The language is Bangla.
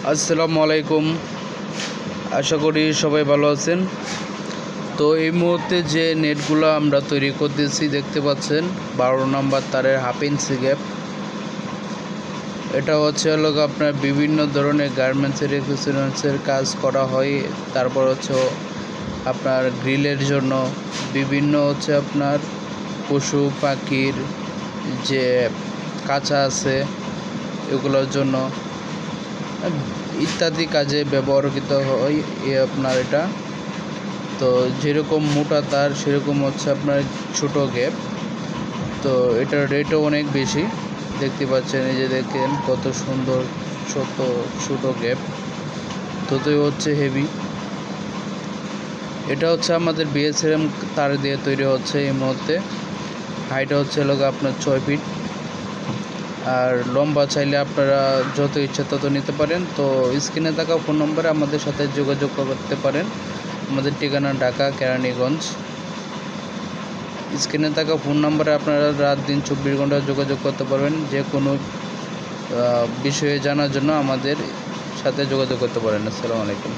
আসসালামু আলাইকুম। আশা করি সবাই ভালো আছেন। তো এই মুহূর্তে যে নেটগুলো আমরা তৈরি করতেছি দেখতে পাচ্ছেন 12 নম্বর তারের হাফ ইঞ্চি গ্যাপ। এটা হচ্ছে আপনার বিভিন্ন ধরনের গার্মেন্টসের এক্সেসরিজের কাজ করা হয়। তারপর হচ্ছে আপনার গ্রিলের জন্য বিভিন্ন আপনার পশু পাখির যে কাঁচা আছে এগুলোর জন্য ইত্যাদি কাজে ব্যবহৃত হয় আপনার এটা। তো যেরকম মোটা তার সেরকম হচ্ছে আপনার ছোট গ্যাপ। তো এটার রেটও অনেক বেশি, দেখতে পাচ্ছেন। এই যে দেখেন কত সুন্দর ছোট গ্যাপ, ততই হচ্ছে হেভি। এটা হচ্ছে আমাদের বিএসএম তার দিয়ে তৈরি হচ্ছে এই মুহূর্তে। হাইট হচ্ছে আপনার 6 ফিট, আর লম্বা চাইলে আপনারা যত ইচ্ছা তত নিতে পারেন। তো স্ক্রিনে থাকা ফোন নম্বরে আমাদের সাথে যোগাযোগ করতে পারেন। আমাদের ঠিকানা ঢাকা কেরানীগঞ্জ। স্ক্রিনে থাকা ফোন নম্বরে আপনারা রাত দিন 24 ঘন্টা যোগাযোগ করতে পারবেন। যে কোনো বিষয়ে জানার জন্য আমাদের সাথে যোগাযোগ করতে পারেন। আসসালামু আলাইকুম।